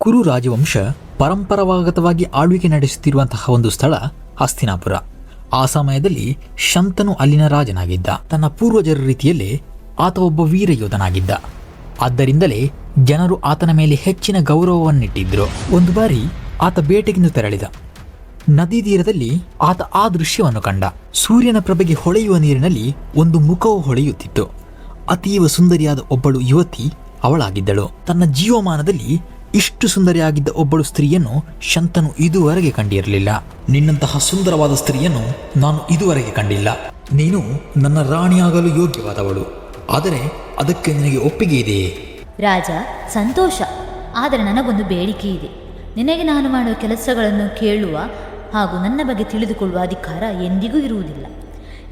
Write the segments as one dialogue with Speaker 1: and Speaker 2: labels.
Speaker 1: ಕುರು ರಾಜವಂಶ ಪರಂಪರಾಗತವಾಗಿ ಆಳ್ವಿಕೆ ನಡೆಸುತ್ತಿರುವಂತಹ ಒಂದು ಸ್ಥಳ ಹಸ್ತಿನಾಪುರ. ಆ ಸಮಯದಲ್ಲಿ ಶಂತನು ಅಲ್ಲಿನ ರಾಜನಾಗಿದ್ದ. ತನ್ನ ಪೂರ್ವಜರ ರೀತಿಯಲ್ಲೇ ಆತ ಒಬ್ಬ ವೀರ ಯೋಧನಾಗಿದ್ದ. ಆದ್ದರಿಂದಲೇ ಜನರು ಆತನ ಮೇಲೆ ಹೆಚ್ಚಿನ ಗೌರವವನ್ನಿಟ್ಟಿದ್ರು. ಒಂದು ಬಾರಿ ಆತ ಬೇಟೆಗೆಂದು ತೆರಳಿದ. ನದಿ ತೀರದಲ್ಲಿ ಆತ ಆ ದೃಶ್ಯವನ್ನು ಕಂಡ. ಸೂರ್ಯನ ಪ್ರಭೆಗೆ ಹೊಳೆಯುವ ನೀರಿನಲ್ಲಿ ಒಂದು ಮುಖವು ಹೊಳೆಯುತ್ತಿತ್ತು. ಅತೀವ ಸುಂದರಿಯಾದ ಒಬ್ಬಳು ಯುವತಿ ಅವಳಾಗಿದ್ದಳು. ತನ್ನ ಜೀವಮಾನದಲ್ಲಿ ಇಷ್ಟು ಸುಂದರಿಯಾಗಿದ್ದ ಒಬ್ಬಳು ಸ್ತ್ರೀಯನ್ನು ಶಂತನು ಇದುವರೆಗೆ ಕಂಡಿರಲಿಲ್ಲ. ನಿನ್ನಂತಹ ಸುಂದರವಾದ ಸ್ತ್ರೀಯನ್ನು ನಾನು ಇದುವರೆಗೆ ಕಂಡಿಲ್ಲ. ನೀನು ನನ್ನ ರಾಣಿಯಾಗಲು ಯೋಗ್ಯವಾದವಳು. ಆದರೆ ಅದಕ್ಕೆ ನಿನಗೆ ಒಪ್ಪಿಗೆ ಇದೆಯೇ?
Speaker 2: ರಾಜ, ಸಂತೋಷ. ಆದರೆ ನನಗೊಂದು ಬೇಡಿಕೆ ಇದೆ. ನಿನಗೆ ನಾನು ಮಾಡುವ ಕೆಲಸಗಳನ್ನು ಕೇಳುವ ಹಾಗೂ ನನ್ನ ಬಗ್ಗೆ ತಿಳಿದುಕೊಳ್ಳುವ ಅಧಿಕಾರ ಎಂದಿಗೂ ಇರುವುದಿಲ್ಲ.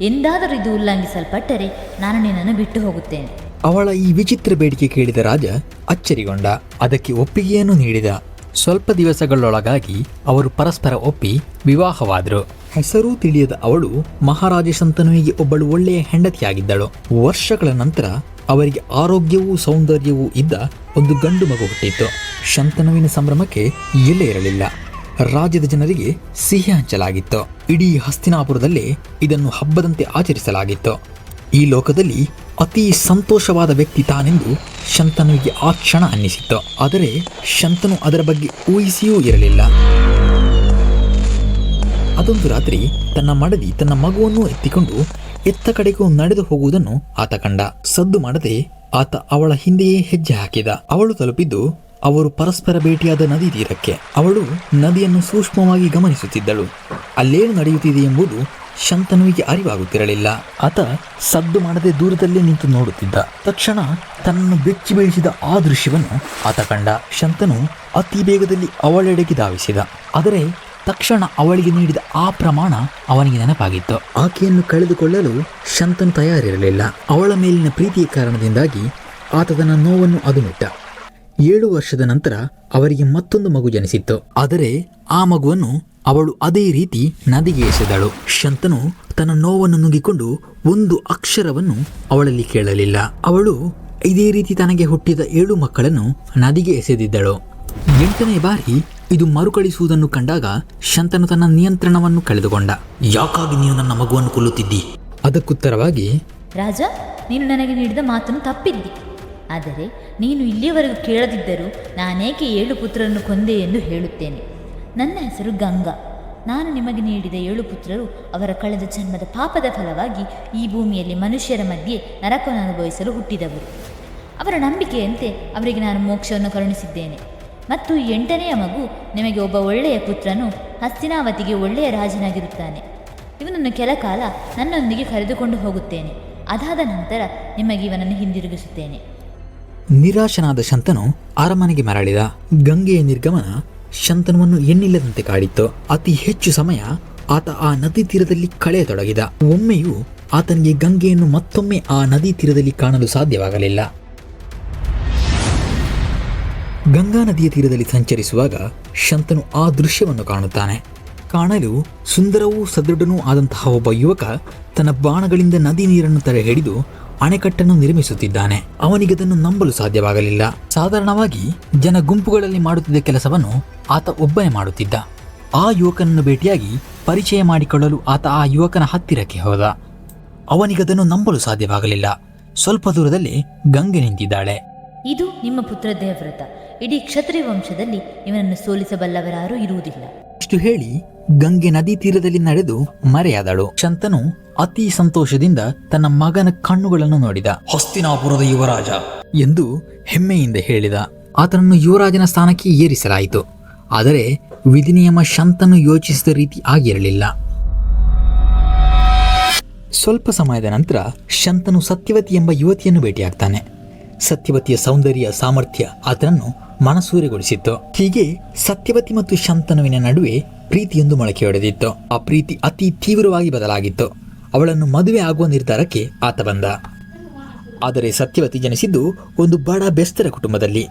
Speaker 2: ಎಂದಾದರೂ ಇದು ಉಲ್ಲಂಘಿಸಲ್ಪಟ್ಟರೆ ನಾನು ನಿನ್ನನ್ನು ಬಿಟ್ಟು ಹೋಗುತ್ತೇನೆ.
Speaker 1: ಅವಳ ಈ ವಿಚಿತ್ರ ಬೇಡಿಕೆ ಕೇಳಿದ ರಾಜ ಅಚ್ಚರಿಗೊಂಡ. ಅದಕ್ಕೆ ಒಪ್ಪಿಗೆಯನ್ನು ನೀಡಿದ. ಸ್ವಲ್ಪ ದಿವಸಗಳೊಳಗಾಗಿ ಅವರು ಪರಸ್ಪರ ಒಪ್ಪಿ ವಿವಾಹವಾದರು. ಹೆಸರೂ ತಿಳಿಯದ ಅವಳು ಮಹಾರಾಜ ಶಂತನುವಿಗೆ ಒಬ್ಬಳು ಒಳ್ಳೆಯ ಹೆಂಡತಿಯಾಗಿದ್ದಳು. ವರ್ಷಗಳ ನಂತರ ಅವರಿಗೆ ಆರೋಗ್ಯವೂ ಸೌಂದರ್ಯವೂ ಇದ್ದ ಒಂದು ಗಂಡು ಮಗು ಹುಟ್ಟಿತ್ತು. ಶಂತನುವಿನ ಸಂಭ್ರಮಕ್ಕೆ ಎಲ್ಲೇ ಇರಲಿಲ್ಲ. ರಾಜ್ಯದ ಜನರಿಗೆ ಸಿಹಿ ಹಂಚಲಾಗಿತ್ತು. ಇಡೀ ಹಸ್ತಿನಾಪುರದಲ್ಲೇ ಇದನ್ನು ಹಬ್ಬದಂತೆ ಆಚರಿಸಲಾಗಿತ್ತು. ಈ ಲೋಕದಲ್ಲಿ ಅತಿ ಸಂತೋಷವಾದ ವ್ಯಕ್ತಿ ತಾನೆಂದು ಶಂತನುವಿಗೆ ಆ ಕ್ಷಣ ಅನ್ನಿಸಿತ್ತು. ಆದರೆ ಶಂತನು ಅದರ ಬಗ್ಗೆ ಊಹಿಸಿಯೂ ಇರಲಿಲ್ಲ. ಅದೊಂದು ರಾತ್ರಿ ತನ್ನ ಮಡದಿ ತನ್ನ ಮಗುವನ್ನು ಎತ್ತಿಕೊಂಡು ಎತ್ತ ಕಡೆಗೂ ನಡೆದು ಹೋಗುವುದನ್ನು ಆತ ಕಂಡ. ಸದ್ದು ಮಾಡದೆ ಆತ ಅವಳ ಹಿಂದೆಯೇ ಹೆಜ್ಜೆ ಹಾಕಿದ. ಅವಳು ತಲುಪಿದ್ದು ಅವರು ಪರಸ್ಪರ ಭೇಟಿಯಾದ ನದಿ ತೀರಕ್ಕೆ. ಅವಳು ನದಿಯನ್ನು ಸೂಕ್ಷ್ಮವಾಗಿ ಗಮನಿಸುತ್ತಿದ್ದಳು. ಅಲ್ಲೇನು ನಡೆಯುತ್ತಿದೆ ಎಂಬುದು ಶಂತನುವಿಗೆ ಅರಿವಾಗುತ್ತಿರಲಿಲ್ಲ. ಆತ ಸದ್ದು ಮಾಡದೆ ದೂರದಲ್ಲೇ ನಿಂತು ನೋಡುತ್ತಿದ್ದ. ತಕ್ಷಣ ತನ್ನನ್ನು ಬೆಚ್ಚಿ ಬೀಳಿಸಿದ ಆ ದೃಶ್ಯವನ್ನು ಆತ ಕಂಡ. ಶಂತನು ಅತಿ ವೇಗದಲ್ಲಿ ಅವಳೆಡೆಗೆ ಧಾವಿಸಿದ. ಆದರೆ ತಕ್ಷಣ ಅವಳಿಗೆ ನೀಡಿದ ಆ ಪ್ರಮಾಣ ಅವನಿಗೆ ನೆನಪಾಗಿತ್ತು. ಆಕೆಯನ್ನು ಕಳೆದುಕೊಳ್ಳಲು ಶಂತನು ತಯಾರಿರಲಿಲ್ಲ. ಅವಳ ಮೇಲಿನ ಪ್ರೀತಿಯ ಕಾರಣದಿಂದಾಗಿ ಆತ ತನ್ನ ನೋವನ್ನು ಅದುಮಿಟ್ಟ. 7 ವರ್ಷದ ನಂತರ ಅವರಿಗೆ ಮತ್ತೊಂದು ಮಗು ಜನಿಸಿತ್ತು. ಆದರೆ ಆ ಮಗುವನ್ನು ಅವಳು ಅದೇ ರೀತಿ ನದಿಗೆ ಎಸೆದಳು. ಶಂತನು ತನ್ನ ನೋವನ್ನು ನುಂಗಿಕೊಂಡು ಒಂದು ಅಕ್ಷರವನ್ನು ಅವಳಲ್ಲಿ ಕೇಳಲಿಲ್ಲ. ಅವಳು ಇದೇ ರೀತಿ ತನಗೆ ಹುಟ್ಟಿದ 7 ಮಕ್ಕಳನ್ನು ನದಿಗೆ ಎಸೆದಿದ್ದಳು. 8ನೇ ಬಾರಿ ಇದು ಮರುಕಳಿಸುವುದನ್ನು ಕಂಡಾಗ ಶಂತನು ತನ್ನ ನಿಯಂತ್ರಣವನ್ನು ಕಳೆದುಕೊಂಡ. ಯಾಕಾಗಿ ನೀನು ನನ್ನ ಮಗುವನ್ನು ಕೊಲ್ಲುತ್ತಿದ್ದಿ? ಅದಕ್ಕುತ್ತರವಾಗಿ,
Speaker 2: ರಾಜ, ನೀನು ನನಗೆ ನೀಡಿದ ಮಾತನ್ನು ತಪ್ಪಿದ್ದಿ. ಆದರೆ ನೀನು ಇಲ್ಲಿಯವರೆಗೂ ಕೇಳದಿದ್ದರೂ ನಾನೇಕೆ 7 ಪುತ್ರರನ್ನು ಕೊಂದೆ ಎಂದು ಹೇಳುತ್ತೇನೆ. ನನ್ನ ಹೆಸರು ಗಂಗಾ. ನಾನು ನಿಮಗೆ ನೀಡಿದ 7 ಪುತ್ರರು ಅವರ ಕಳೆದ ಜನ್ಮದ ಪಾಪದ ಫಲವಾಗಿ ಈ ಭೂಮಿಯಲ್ಲಿ ಮನುಷ್ಯರ ಮಧ್ಯೆ ನರಕವನ್ನು ಅನುಭವಿಸಲು ಹುಟ್ಟಿದವರು. ಅವರ ನಂಬಿಕೆಯಂತೆ ಅವರಿಗೆ ನಾನು ಮೋಕ್ಷವನ್ನು ಕರುಣಿಸಿದ್ದೇನೆ. ಮತ್ತು 8ನೆಯ ಮಗು ನಿಮಗೆ ಒಬ್ಬ ಒಳ್ಳೆಯ ಪುತ್ರನು ಹಸ್ತಿನಾವತಿಗೆ ಒಳ್ಳೆಯ ರಾಜನಾಗಿರುತ್ತಾನೆ. ಇವನನ್ನು ಕೆಲ ಕಾಲ ನನ್ನೊಂದಿಗೆ ಕರೆದುಕೊಂಡು ಹೋಗುತ್ತೇನೆ. ಅದಾದ ನಂತರ ನಿಮಗೆ ಇವನನ್ನು ಹಿಂದಿರುಗಿಸುತ್ತೇನೆ.
Speaker 1: ನಿರಾಶನಾದ ಶಂತನು ಅರಮನೆಗೆ ಮರಳಿದ. ಗಂಗೆಯ ನಿರ್ಗಮನ ಶಂತನುವನ್ನು ಎನ್ನಿಲ್ಲದಂತೆ ಕಾಡಿತ್ತು. ಅತಿ ಹೆಚ್ಚು ಸಮಯ ಆತ ಆ ನದಿ ತೀರದಲ್ಲಿ ಕಳೆಯತೊಡಗಿದ. ಒಮ್ಮೆಯೂ ಆತನಿಗೆ ಗಂಗೆಯನ್ನು ಮತ್ತೊಮ್ಮೆ ಆ ನದಿ ತೀರದಲ್ಲಿ ಕಾಣಲು ಸಾಧ್ಯವಾಗಲಿಲ್ಲ. ಗಂಗಾ ನದಿಯ ತೀರದಲ್ಲಿ ಸಂಚರಿಸುವಾಗ ಶಂತನು ಆ ದೃಶ್ಯವನ್ನು ಕಾಣುತ್ತಾನೆ. ಕಾಣಲು ಸುಂದರವೂ ಸದೃಢನೂ ಆದಂತಹ ಒಬ್ಬ ಯುವಕ ತನ್ನ ಬಾಣಗಳಿಂದ ನದಿ ನೀರನ್ನು ತಡೆ ಹಿಡಿದು ಅಣೆಕಟ್ಟನ್ನು ನಿರ್ಮಿಸುತ್ತಿದ್ದಾನೆ. ಅವನಿಗದನ್ನು ನಂಬಲು ಸಾಧ್ಯವಾಗಲಿಲ್ಲ. ಸಾಧಾರಣವಾಗಿ ಜನ ಗುಂಪುಗಳಲ್ಲಿ ಮಾಡುತ್ತಿದ್ದ ಕೆಲಸವನ್ನು ಆತ ಒಬ್ಬನೇ ಮಾಡುತ್ತಿದ್ದ. ಆ ಯುವಕನನ್ನು ಭೇಟಿಯಾಗಿ ಪರಿಚಯ ಮಾಡಿಕೊಳ್ಳಲು ಆತ ಆ ಯುವಕನ ಹತ್ತಿರಕ್ಕೆ ಹೋದ. ಅವನಿಗದನ್ನು ನಂಬಲು ಸಾಧ್ಯವಾಗಲಿಲ್ಲ. ಸ್ವಲ್ಪ ದೂರದಲ್ಲಿ ಗಂಗೆ ನಿಂತಿದ್ದಾಳೆ.
Speaker 2: ಇದು ನಿಮ್ಮ ಪುತ್ರ ದೇವವ್ರತ. ಇಡೀ ಕ್ಷತ್ರಿಯ ವಂಶದಲ್ಲಿ ಇವನನ್ನು ಸೋಲಿಸಬಲ್ಲವರಾರೂ ಇರುವುದಿಲ್ಲ.
Speaker 1: ಇಷ್ಟು ಹೇಳಿ ಗಂಗೆ ನದಿ ತೀರದಲ್ಲಿ ನಡೆದು ಮರೆಯಾದಳು. ಶಂತನು ಅತಿ ಸಂತೋಷದಿಂದ ತನ್ನ ಮಗನ ಕಣ್ಣುಗಳನ್ನು ನೋಡಿದ. ಹಸ್ತಿನಾಪುರದ ಯುವರಾಜ ಎಂದು ಹೆಮ್ಮೆಯಿಂದ ಹೇಳಿದ. ಆತನನ್ನು ಯುವರಾಜನ ಸ್ಥಾನಕ್ಕೆ ಏರಿಸಲಾಯಿತು. ಆದರೆ ವಿಧಿನಿಯಮ ಶಂತನು ಯೋಚಿಸಿದ ರೀತಿ ಆಗಿರಲಿಲ್ಲ. ಸ್ವಲ್ಪ ಸಮಯದ ನಂತರ ಶಂತನು ಸತ್ಯವತಿ ಎಂಬ ಯುವತಿಯನ್ನು ಭೇಟಿಯಾಗ್ತಾನೆ. ಸತ್ಯವತಿಯ ಸೌಂದರ್ಯ ಸಾಮರ್ಥ್ಯ ಆತನನ್ನು ಮನಸೂರೆಗೊಳಿಸಿತ್ತು. ಹೀಗೆ ಸತ್ಯವತಿ ಮತ್ತು ಶಂತನುವಿನ ನಡುವೆ ಪ್ರೀತಿಯೊಂದು ಮೊಳಕೆಯೊಡೆದಿತ್ತು. ಆ ಪ್ರೀತಿ ಅತಿ ತೀವ್ರವಾಗಿ ಬದಲಾಗಿತ್ತು. ಅವಳನ್ನು ಮದುವೆ ಆಗುವ ನಿರ್ಧಾರಕ್ಕೆ ಆತ ಬಂದ. ಆದರೆ ಸತ್ಯವತಿ ಜನಿಸಿದ್ದು ಒಂದು ಬಡ ಬೆಸ್ತರ ಕುಟುಂಬದಲ್ಲಿ.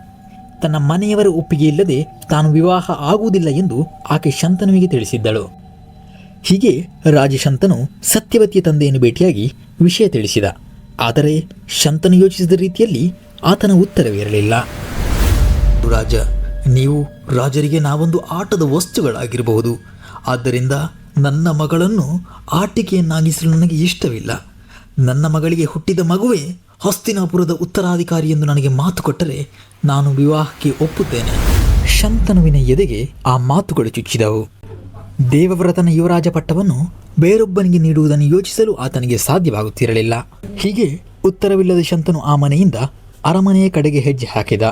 Speaker 1: ತನ್ನ ಮನೆಯವರ ಒಪ್ಪಿಗೆ ಇಲ್ಲದೆ ತಾನು ವಿವಾಹ ಆಗುವುದಿಲ್ಲ ಎಂದು ಆಕೆ ಶಂತನುವಿಗೆ ತಿಳಿಸಿದ್ದಳು. ಹೀಗೆ ರಾಜಶಂತನು ಸತ್ಯವತಿಯ ತಂದೆಯನ್ನು ಭೇಟಿಯಾಗಿ ವಿಷಯ ತಿಳಿಸಿದ. ಆದರೆ ಶಂತನು ಯೋಚಿಸಿದ ರೀತಿಯಲ್ಲಿ ಆತನ ಉತ್ತರವಿರಲಿಲ್ಲ. ರಾಜ, ನೀವು ರಾಜರಿಗೆ ನಾವೊಂದು ಆಟದ ವಸ್ತುಗಳಾಗಿರಬಹುದು. ಆದ್ದರಿಂದ ನನ್ನ ಮಗಳನ್ನು ಆಟಿಕೆಯನ್ನಾಗಿಸಲು ನನಗೆ ಇಷ್ಟವಿಲ್ಲ. ನನ್ನ ಮಗಳಿಗೆ ಹುಟ್ಟಿದ ಮಗುವೇ ಹಸ್ತಿನಾಪುರದ ಉತ್ತರಾಧಿಕಾರಿ ಎಂದು ನನಗೆ ಮಾತು ಕೊಟ್ಟರೆ ನಾನು ವಿವಾಹಕ್ಕೆ ಒಪ್ಪುತ್ತೇನೆ. ಶಂತನುವಿನ ಎದೆಗೆ ಆ ಮಾತುಗಳು ಚುಚ್ಚಿದವು. ದೇವವ್ರತನ ಯುವರಾಜ ಪಟ್ಟವನ್ನು ಬೇರೊಬ್ಬನಿಗೆ ನೀಡುವುದನ್ನು ಯೋಚಿಸಲು ಆತನಿಗೆ ಸಾಧ್ಯವಾಗುತ್ತಿರಲಿಲ್ಲ. ಹೀಗೆ ಉತ್ತರವಿಲ್ಲದ ಶಂತನು ಆ ಮನೆಯಿಂದ ಅರಮನೆಯ ಕಡೆಗೆ ಹೆಜ್ಜೆ ಹಾಕಿದ.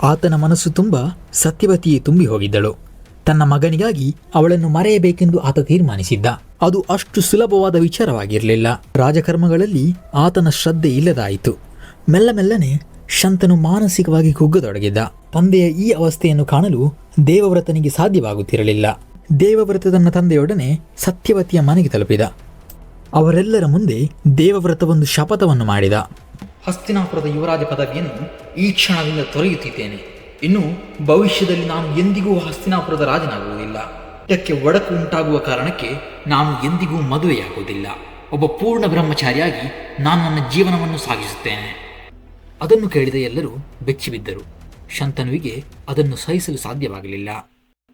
Speaker 1: ಆತನ ಮನಸ್ಸು ತುಂಬ ಸತ್ಯವತಿಯೇ ತುಂಬಿ ಹೋಗಿದ್ದಳು. ತನ್ನ ಮಗನಿಗಾಗಿ ಅವಳನ್ನು ಮರೆಯಬೇಕೆಂದು ಆತ ತೀರ್ಮಾನಿಸಿದ್ದ. ಅದು ಅಷ್ಟು ಸುಲಭವಾದ ವಿಚಾರವಾಗಿರಲಿಲ್ಲ. ರಾಜಕರ್ಮಗಳಲ್ಲಿ ಆತನ ಶ್ರದ್ಧೆ ಇಲ್ಲದಾಯಿತು. ಮೆಲ್ಲನೆ ಶಂತನು ಮಾನಸಿಕವಾಗಿ ಕುಗ್ಗತೊಡಗಿದ್ದ. ತಂದೆಯ ಈ ಅವಸ್ಥೆಯನ್ನು ಕಾಣಲು ದೇವವ್ರತನಿಗೆ ಸಾಧ್ಯವಾಗುತ್ತಿರಲಿಲ್ಲ. ದೇವವ್ರತ ತನ್ನ ತಂದೆಯೊಡನೆ ಸತ್ಯವತಿಯ ಮನೆಗೆ ತಲುಪಿದ. ಅವರೆಲ್ಲರ ಮುಂದೆ ದೇವವ್ರತ ಒಂದು ಶಪಥವನ್ನು ಮಾಡಿದ. ಹಸ್ತಿನಾಪುರದ ಯುವರಾಜ ಪದವಿಯನ್ನು ಈ ಕ್ಷಣದಿಂದ ತೊರೆಯುತ್ತಿದ್ದೇನೆ. ಇನ್ನು ಭವಿಷ್ಯದಲ್ಲಿ ನಾನು ಎಂದಿಗೂ ಹಸ್ತಿನಾಪುರದ ರಾಜನಾಗುವುದಿಲ್ಲ. ಇದಕ್ಕೆ ಒಡಕು ಉಂಟಾಗುವ ಕಾರಣಕ್ಕೆ ನಾನು ಎಂದಿಗೂ ಮದುವೆಯಾಗುವುದಿಲ್ಲ. ಒಬ್ಬ ಪೂರ್ಣ ಬ್ರಹ್ಮಚಾರಿಯಾಗಿ ನಾನು ನನ್ನ ಜೀವನವನ್ನು ಸಾಗಿಸುತ್ತೇನೆ. ಅದನ್ನು ಕೇಳಿದ ಎಲ್ಲರೂ ಬೆಚ್ಚಿಬಿದ್ದರು. ಶಂತನುವಿಗೆ ಅದನ್ನು ಸಹಿಸಲು ಸಾಧ್ಯವಾಗಲಿಲ್ಲ.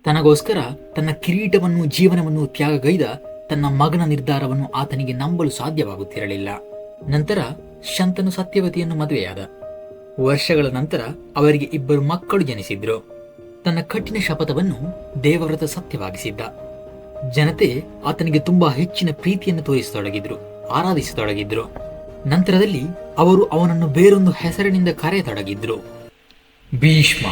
Speaker 1: ತನಗೋಸ್ಕರ ತನ್ನ ಕಿರೀಟವನ್ನು ಜೀವನವನ್ನು ತ್ಯಾಗಗೈದ ತನ್ನ ಮಗನ ನಿರ್ಧಾರವನ್ನು ಆತನಿಗೆ ನಂಬಲು ಸಾಧ್ಯವಾಗುತ್ತಿರಲಿಲ್ಲ. ನಂತರ ಶಂತನು ಸತ್ಯವತಿಯನ್ನು ಮದುವೆಯಾದ. ವರ್ಷಗಳ ನಂತರ ಅವರಿಗೆ 2 ಮಕ್ಕಳು ಜನಿಸಿದ್ರು. ತನ್ನ ಕಠಿಣ ಶಪಥವನ್ನು ದೇವವ್ರತ ಸತ್ಯವಾಗಿಸಿದ್ದ. ಜನತೆ ಆತನಿಗೆ ತುಂಬಾ ಹೆಚ್ಚಿನ ಪ್ರೀತಿಯನ್ನು ತೋರಿಸತೊಡಗಿದ್ರು, ಆರಾಧಿಸತೊಡಗಿದ್ರು. ನಂತರದಲ್ಲಿ ಅವರು ಅವನನ್ನು ಬೇರೊಂದು ಹೆಸರಿನಿಂದ ಕರೆಯತೊಡಗಿದ್ರು, ಭೀಷ್ಮ.